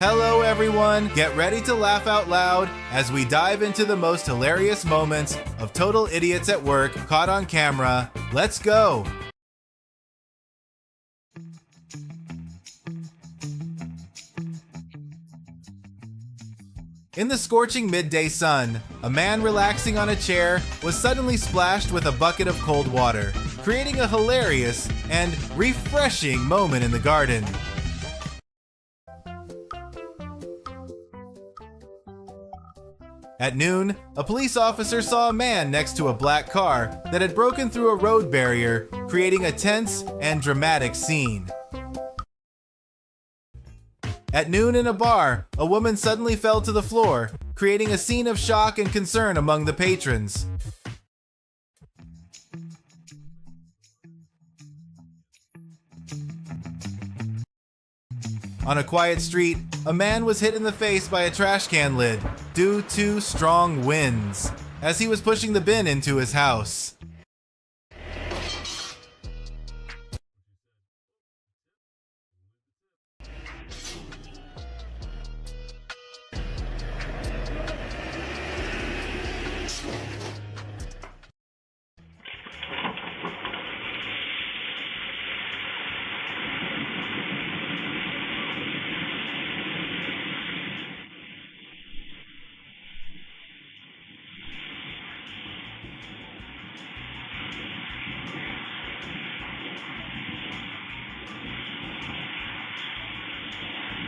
Hello everyone, get ready to laugh out loud as we dive into the most hilarious moments of total idiots at work caught on camera. Let's go! In the scorching midday sun, a man relaxing on a chair was suddenly splashed with a bucket of cold water, creating a hilarious and refreshing moment in the garden. At noon, a police officer saw a man next to a black car that had broken through a road barrier, creating a tense and dramatic scene. At noon in a bar, a woman suddenly fell to the floor, creating a scene of shock and concern among the patrons. On a quiet street, a man was hit in the face by a trash can lid due to strong winds as he was pushing the bin into his house.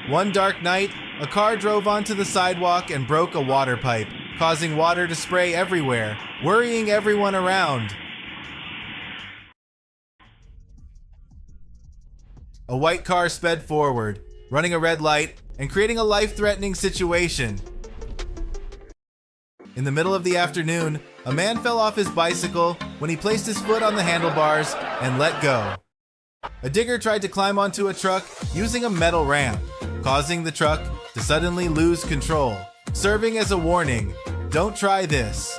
One dark night, a car drove onto the sidewalk and broke a water pipe, causing water to spray everywhere, worrying everyone around. A white car sped forward, running a red light and creating a life-threatening situation. In the middle of the afternoon, a man fell off his bicycle when he placed his foot on the handlebars and let go. A digger tried to climb onto a truck using a metal ramp, causing the truck to suddenly lose control, serving as a warning, don't try this.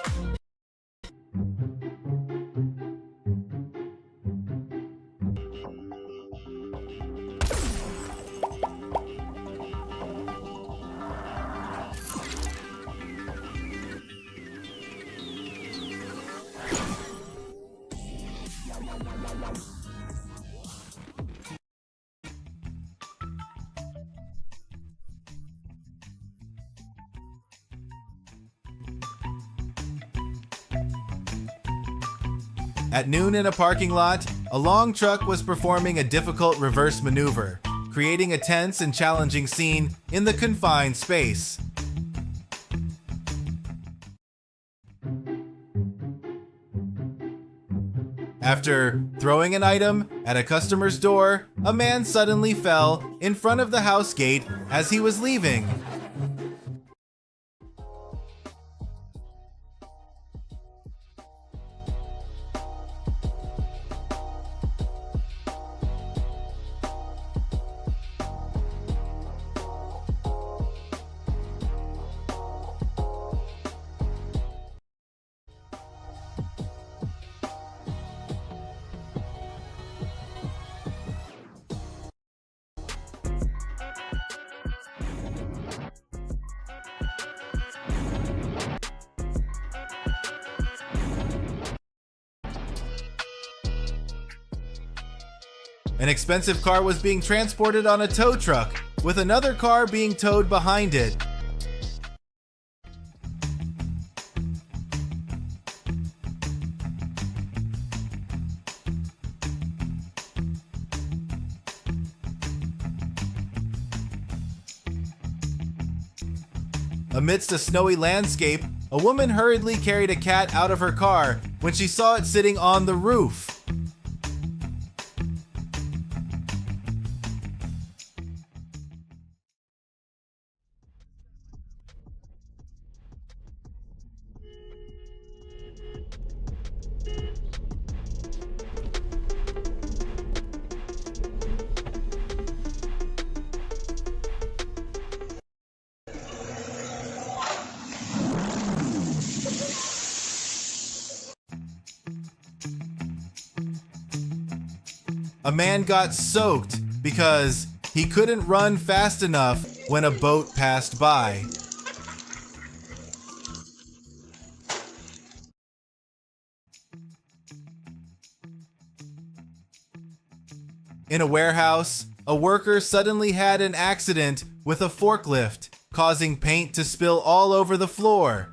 At noon in a parking lot, a long truck was performing a difficult reverse maneuver, creating a tense and challenging scene in the confined space. After throwing an item at a customer's door, a man suddenly fell in front of the house gate as he was leaving. An expensive car was being transported on a tow truck, with another car being towed behind it. Amidst a snowy landscape, a woman hurriedly carried a cat out of her car when she saw it sitting on the roof. A man got soaked because he couldn't run fast enough when a boat passed by. In a warehouse, a worker suddenly had an accident with a forklift, causing paint to spill all over the floor.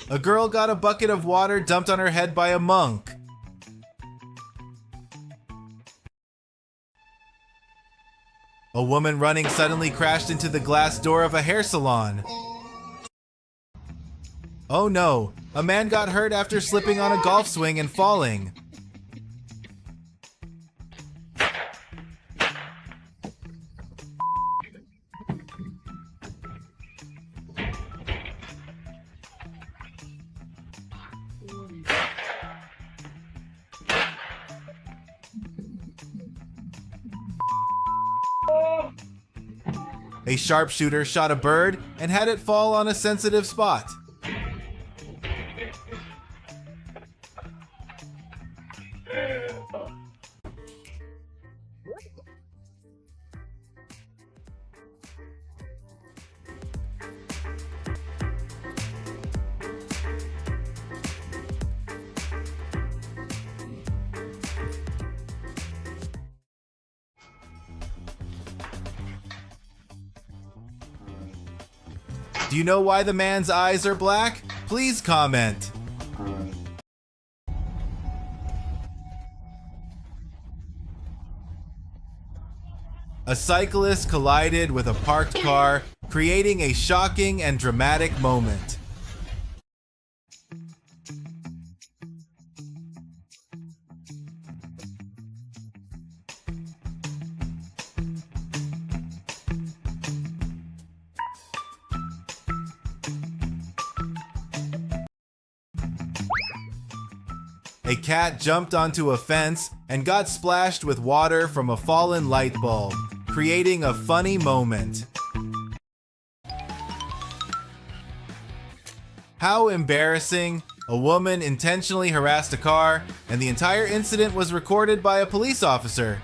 A girl got a bucket of water dumped on her head by a monk. A woman running suddenly crashed into the glass door of a hair salon. Oh no, a man got hurt after slipping on a golf swing and falling. A sharpshooter shot a bird and had it fall on a sensitive spot. Do you know why the man's eyes are black? Please comment. A cyclist collided with a parked car, creating a shocking and dramatic moment. A cat jumped onto a fence and got splashed with water from a fallen light bulb, creating a funny moment. How embarrassing! A woman intentionally harassed a car, and the entire incident was recorded by a police officer.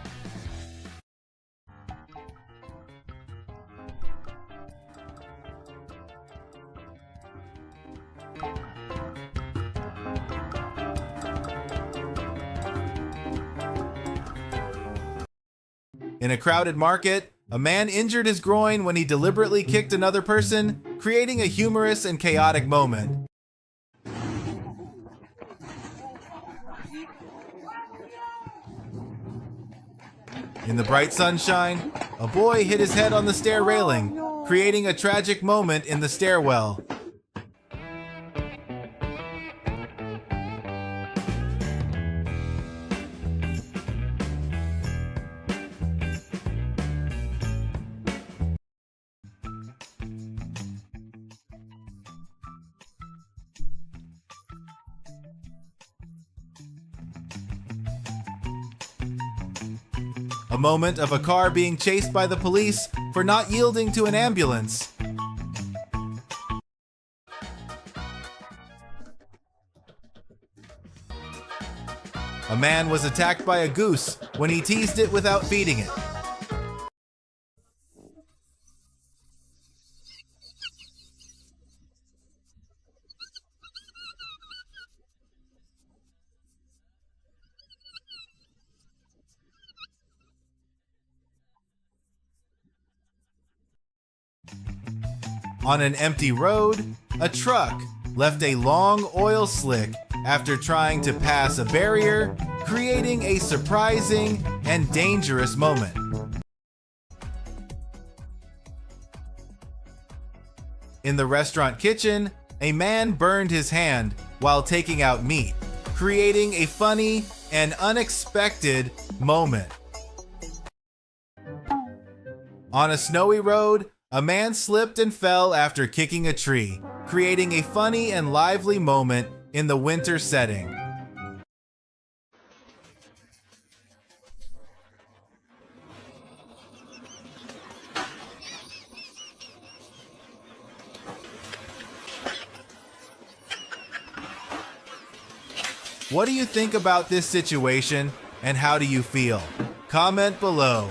In a crowded market, a man injured his groin when he deliberately kicked another person, creating a humorous and chaotic moment. In the bright sunshine, a boy hit his head on the stair railing, creating a tragic moment in the stairwell. A moment of a car being chased by the police for not yielding to an ambulance. A man was attacked by a goose when he teased it without feeding it. On an empty road, a truck left a long oil slick after trying to pass a barrier, creating a surprising and dangerous moment. In the restaurant kitchen, a man burned his hand while taking out meat, creating a funny and unexpected moment. On a snowy road, a man slipped and fell after kicking a tree, creating a funny and lively moment in the winter setting. What do you think about this situation, and how do you feel? Comment below.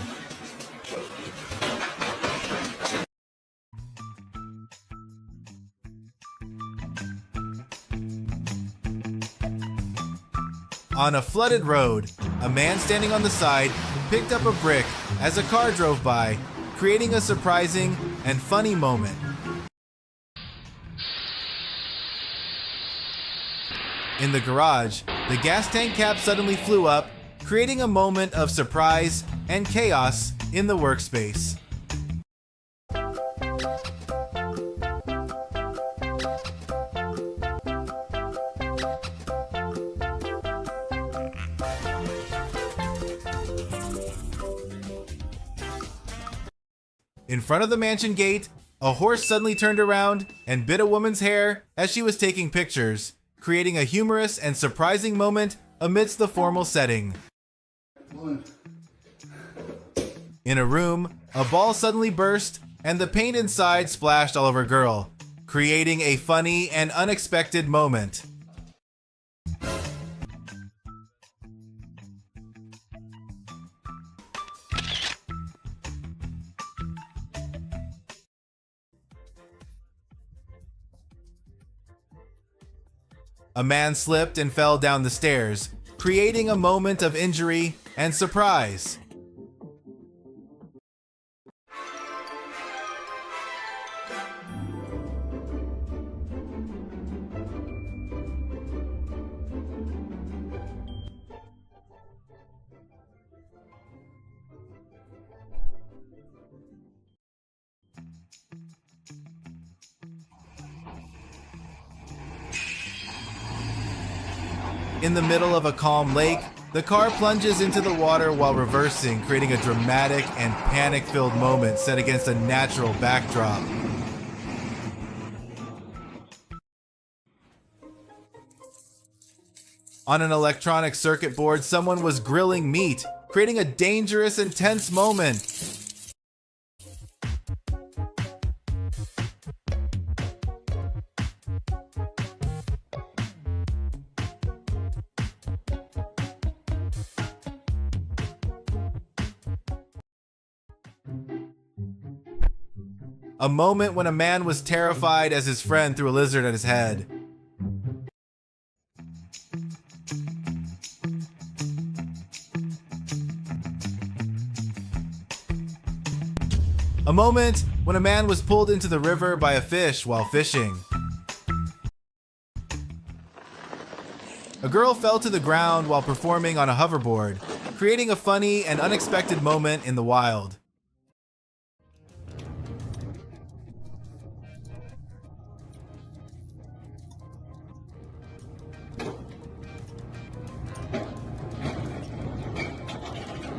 On a flooded road, a man standing on the side picked up a brick as a car drove by, creating a surprising and funny moment. In the garage, the gas tank cap suddenly flew up, creating a moment of surprise and chaos in the workspace. In front of the mansion gate, a horse suddenly turned around and bit a woman's hair as she was taking pictures, creating a humorous and surprising moment amidst the formal setting. In a room, a ball suddenly burst and the paint inside splashed all over a girl, creating a funny and unexpected moment. A man slipped and fell down the stairs, creating a moment of injury and surprise. In the middle of a calm lake, the car plunges into the water while reversing, creating a dramatic and panic-filled moment set against a natural backdrop. On an electronic circuit board, someone was grilling meat, creating a dangerous and tense moment. A moment when a man was terrified as his friend threw a lizard at his head. A moment when a man was pulled into the river by a fish while fishing. A girl fell to the ground while performing on a hoverboard, creating a funny and unexpected moment in the wild.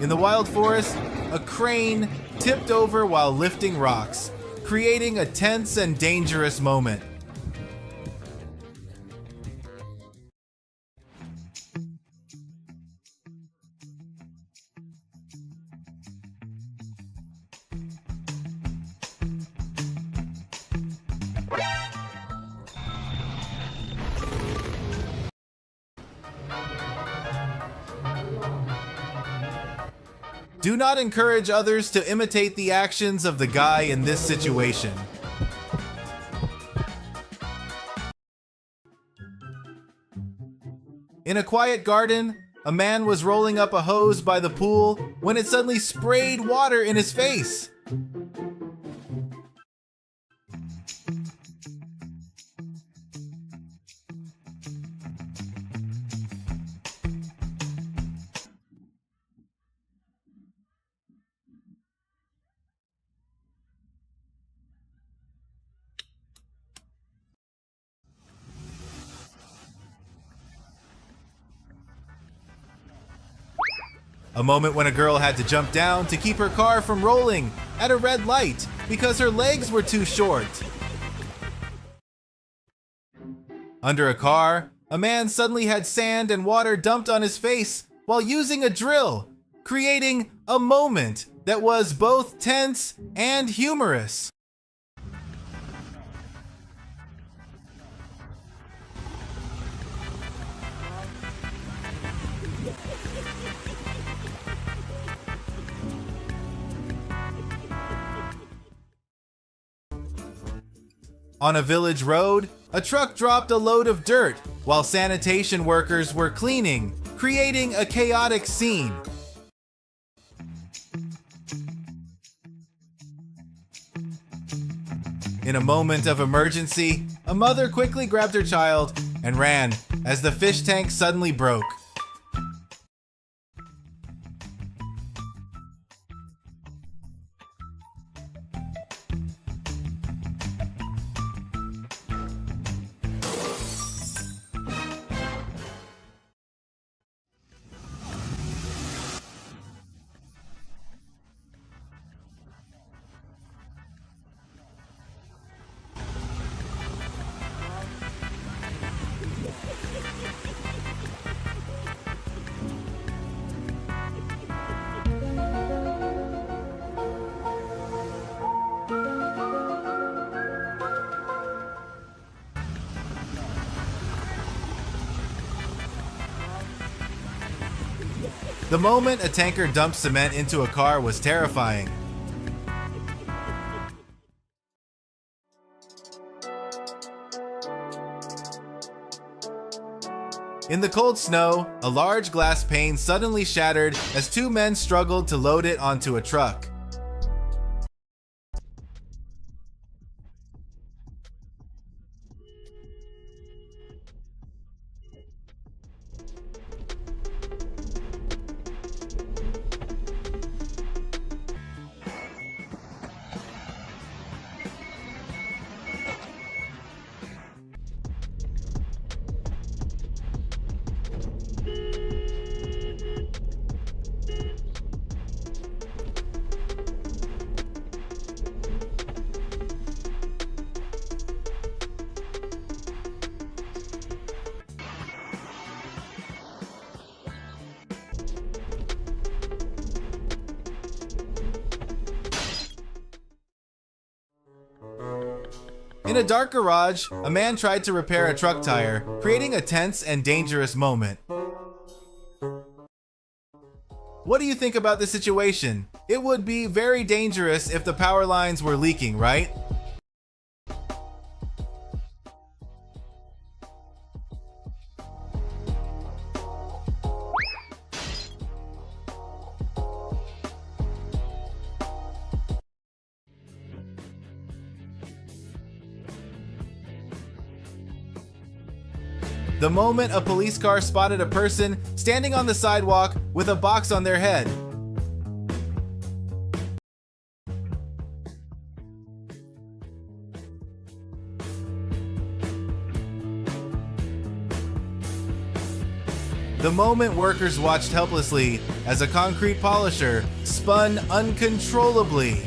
In the wild forest, a crane tipped over while lifting rocks, creating a tense and dangerous moment. Do not encourage others to imitate the actions of the guy in this situation. In a quiet garden, a man was rolling up a hose by the pool when it suddenly sprayed water in his face. A moment when a girl had to jump down to keep her car from rolling at a red light because her legs were too short. Under a car, a man suddenly had sand and water dumped on his face while using a drill, creating a moment that was both tense and humorous. On a village road, a truck dropped a load of dirt while sanitation workers were cleaning, creating a chaotic scene. In a moment of emergency, a mother quickly grabbed her child and ran as the fish tank suddenly broke. The moment a tanker dumped cement into a car was terrifying. In the cold snow, a large glass pane suddenly shattered as two men struggled to load it onto a truck. In a dark garage, a man tried to repair a truck tire, creating a tense and dangerous moment. What do you think about this situation? It would be very dangerous if the power lines were leaking, right? The moment a police car spotted a person standing on the sidewalk with a box on their head. The moment workers watched helplessly as a concrete polisher spun uncontrollably.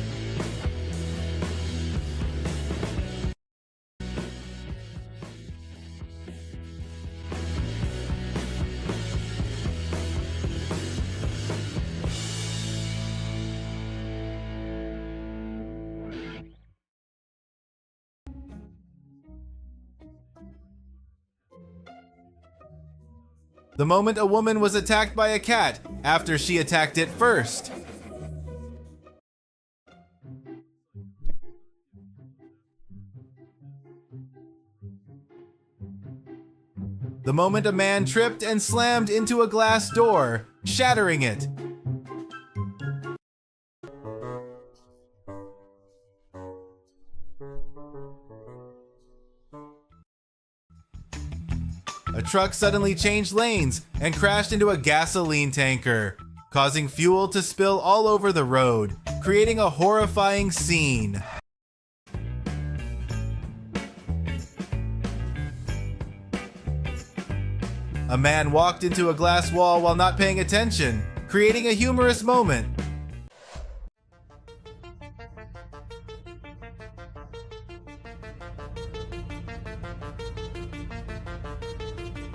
The moment a woman was attacked by a cat after she attacked it first. The moment a man tripped and slammed into a glass door, shattering it. A truck suddenly changed lanes and crashed into a gasoline tanker, causing fuel to spill all over the road, creating a horrifying scene. A man walked into a glass wall while not paying attention, creating a humorous moment.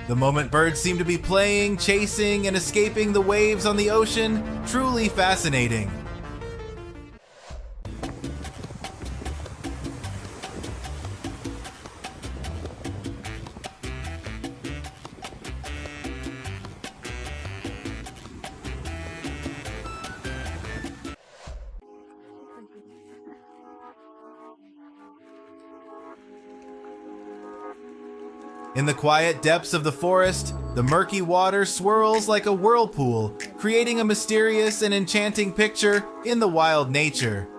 The moment birds seem to be playing, chasing, and escaping the waves on the ocean, truly fascinating. In the quiet depths of the forest, the murky water swirls like a whirlpool, creating a mysterious and enchanting picture in the wild nature.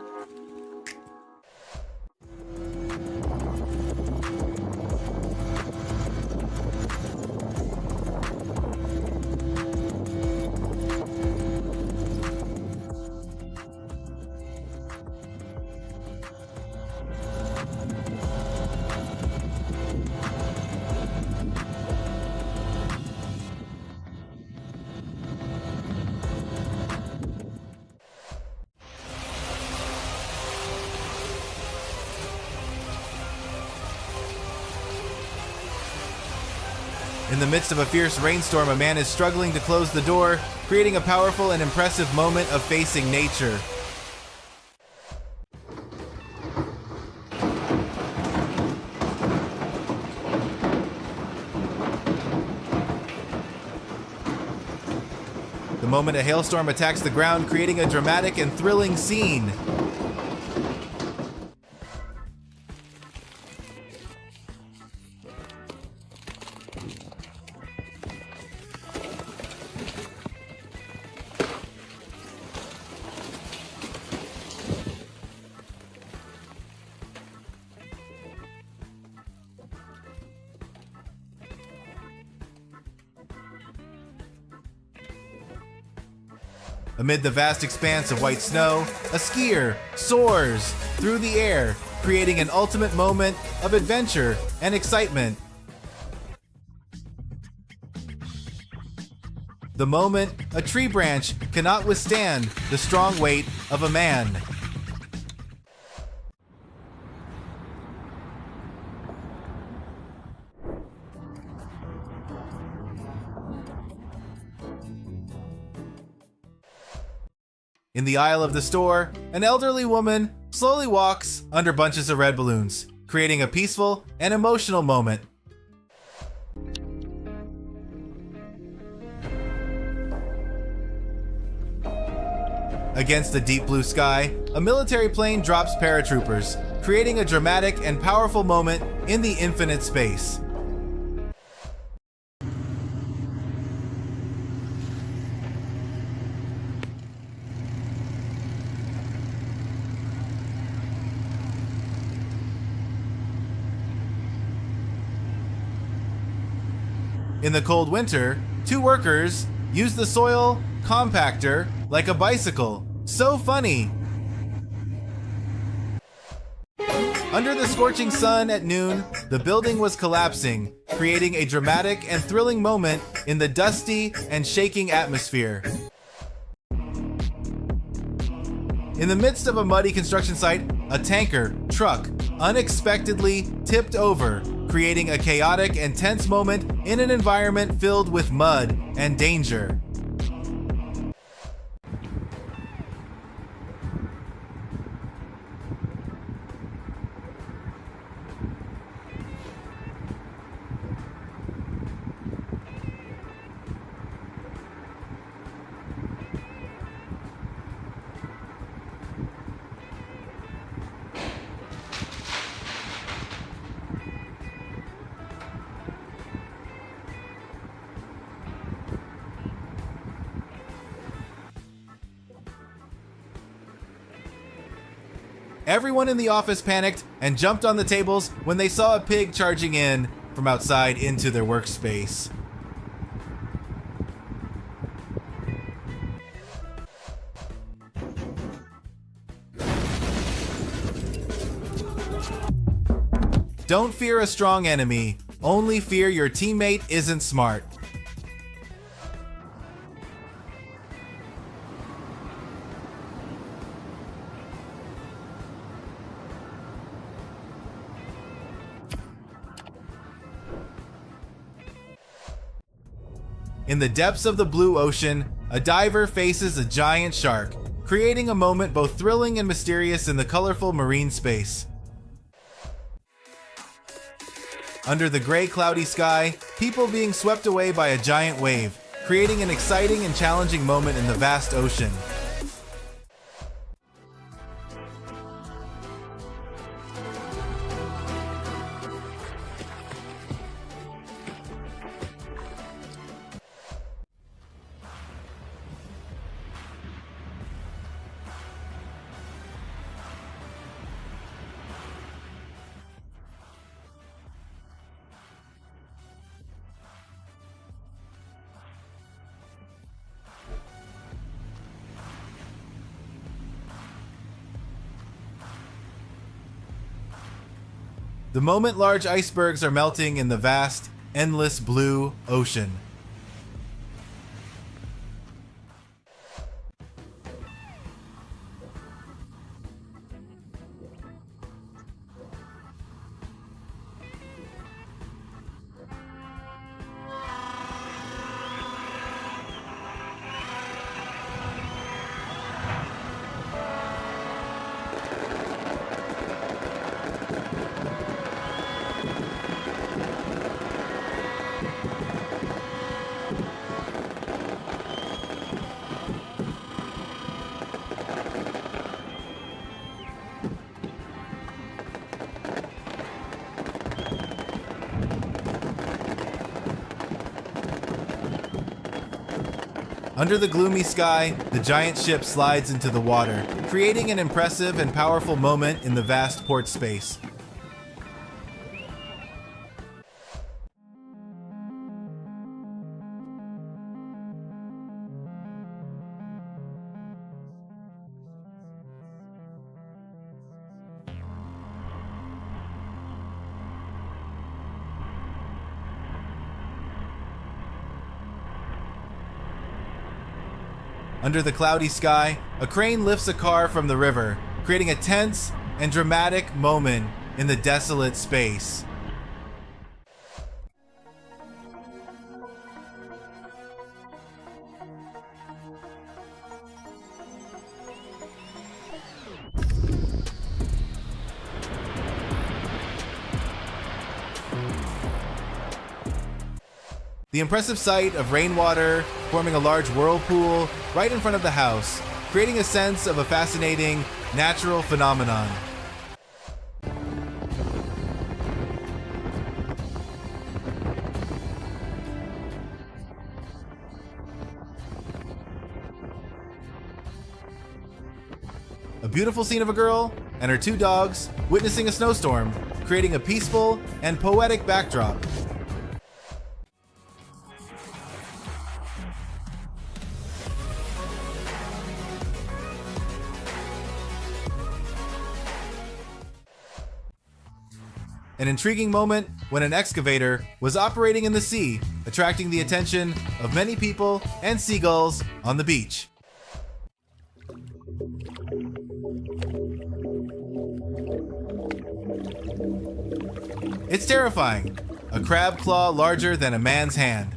In the midst of a fierce rainstorm, a man is struggling to close the door, creating a powerful and impressive moment of facing nature. The moment a hailstorm attacks the ground, creating a dramatic and thrilling scene. Amid the vast expanse of white snow, a skier soars through the air, creating an ultimate moment of adventure and excitement. The moment a tree branch cannot withstand the strong weight of a man. In the aisle of the store, an elderly woman slowly walks under bunches of red balloons, creating a peaceful and emotional moment. Against the deep blue sky, a military plane drops paratroopers, creating a dramatic and powerful moment in the infinite space. In the cold winter, two workers use the soil compactor like a bicycle. So funny! Under the scorching sun at noon, the building was collapsing, creating a dramatic and thrilling moment in the dusty and shaking atmosphere. In the midst of a muddy construction site, a tanker truck unexpectedly tipped over, creating a chaotic and tense moment in an environment filled with mud and danger. Everyone in the office panicked and jumped on the tables when they saw a pig charging in from outside into their workspace. Don't fear a strong enemy, only fear your teammate isn't smart. In the depths of the blue ocean, a diver faces a giant shark, creating a moment both thrilling and mysterious in the colorful marine space. Under the gray, cloudy sky, people being swept away by a giant wave, creating an exciting and challenging moment in the vast ocean. The moment large icebergs are melting in the vast, endless blue ocean. Under the gloomy sky, the giant ship slides into the water, creating an impressive and powerful moment in the vast port space. Under the cloudy sky, a crane lifts a car from the river, creating a tense and dramatic moment in the desolate space. The impressive sight of rainwater forming a large whirlpool right in front of the house, creating a sense of a fascinating natural phenomenon. A beautiful scene of a girl and her two dogs witnessing a snowstorm, creating a peaceful and poetic backdrop. An intriguing moment when an excavator was operating in the sea, attracting the attention of many people and seagulls on the beach. It's terrifying. A crab claw larger than a man's hand.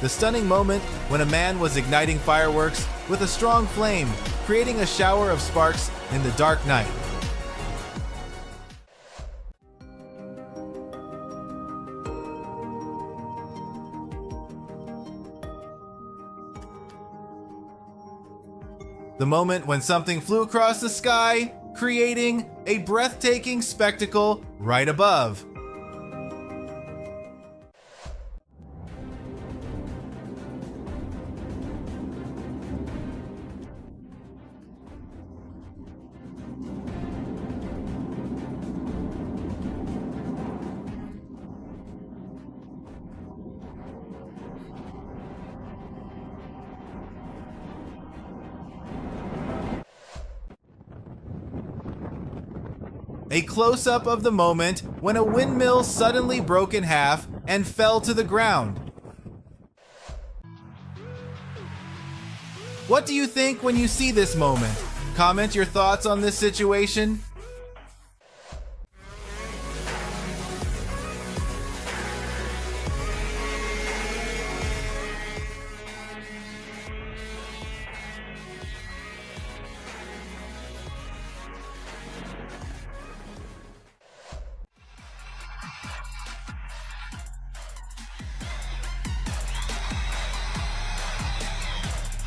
The stunning moment when a man was igniting fireworks with a strong flame, creating a shower of sparks in the dark night. The moment when something flew across the sky, creating a breathtaking spectacle right above. A close-up of the moment when a windmill suddenly broke in half and fell to the ground. What do you think when you see this moment? Comment your thoughts on this situation.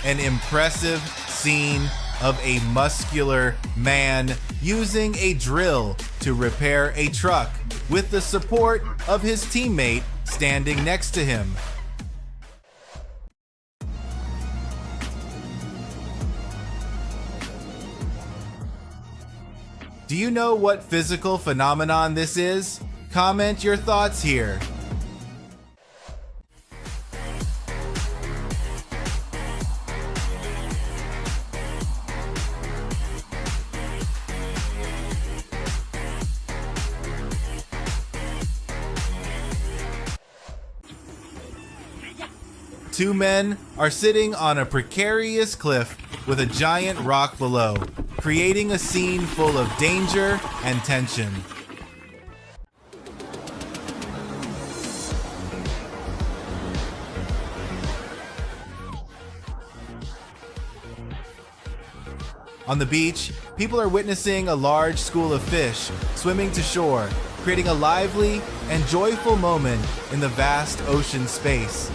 An impressive scene of a muscular man using a drill to repair a truck with the support of his teammate standing next to him. Do you know what physical phenomenon this is? Comment your thoughts here. Two men are sitting on a precarious cliff with a giant rock below, creating a scene full of danger and tension. On the beach, people are witnessing a large school of fish swimming to shore, creating a lively and joyful moment in the vast ocean space.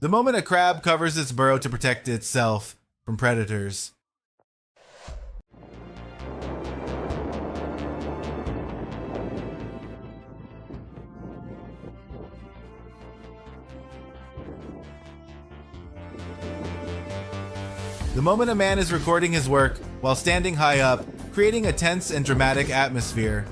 The moment a crab covers its burrow to protect itself from predators. The moment a man is recording his work while standing high up, creating a tense and dramatic atmosphere.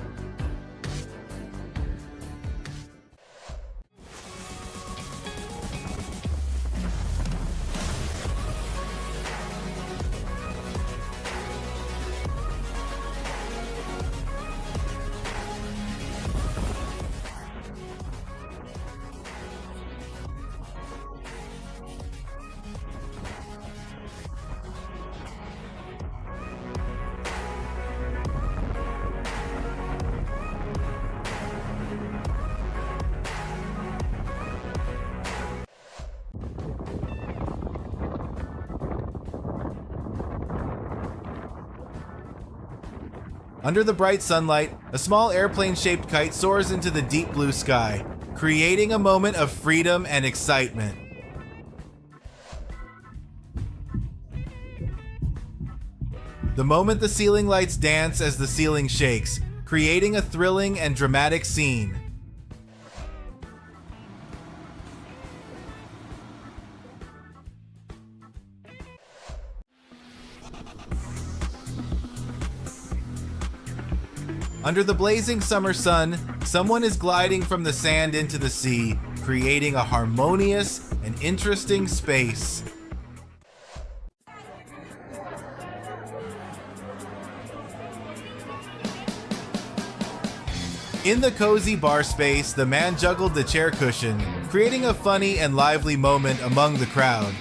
Under the bright sunlight, a small airplane-shaped kite soars into the deep blue sky, creating a moment of freedom and excitement. The moment the ceiling lights dance as the ceiling shakes, creating a thrilling and dramatic scene. Under the blazing summer sun, someone is gliding from the sand into the sea, creating a harmonious and interesting space. In the cozy bar space, the man juggled the chair cushion, creating a funny and lively moment among the crowd.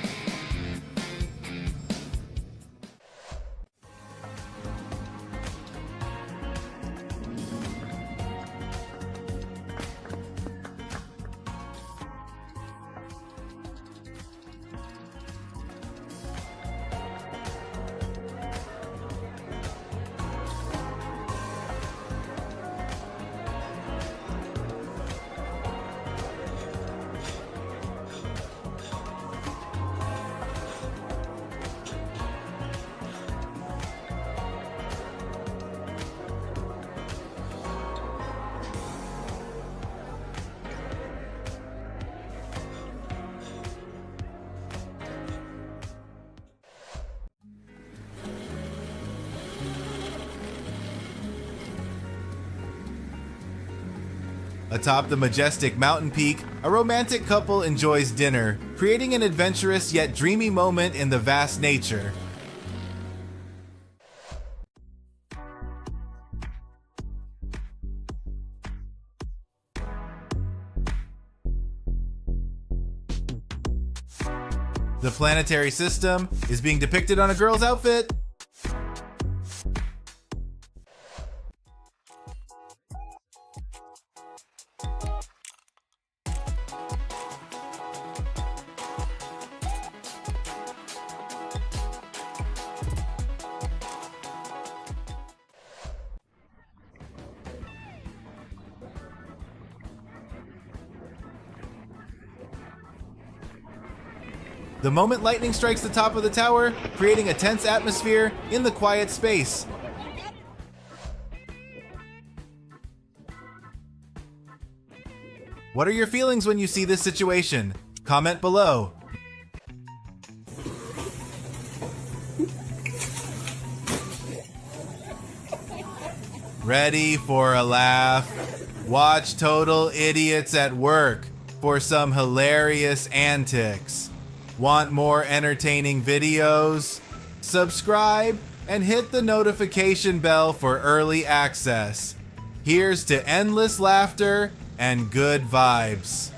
Atop the majestic mountain peak, a romantic couple enjoys dinner, creating an adventurous yet dreamy moment in the vast nature. The planetary system is being depicted on a girl's outfit. The moment lightning strikes the top of the tower, creating a tense atmosphere in the quiet space. What are your feelings when you see this situation? Comment below. Ready for a laugh? Watch Total Idiots at Work for some hilarious antics. Want more entertaining videos? Subscribe and hit the notification bell for early access. Here's to endless laughter and good vibes.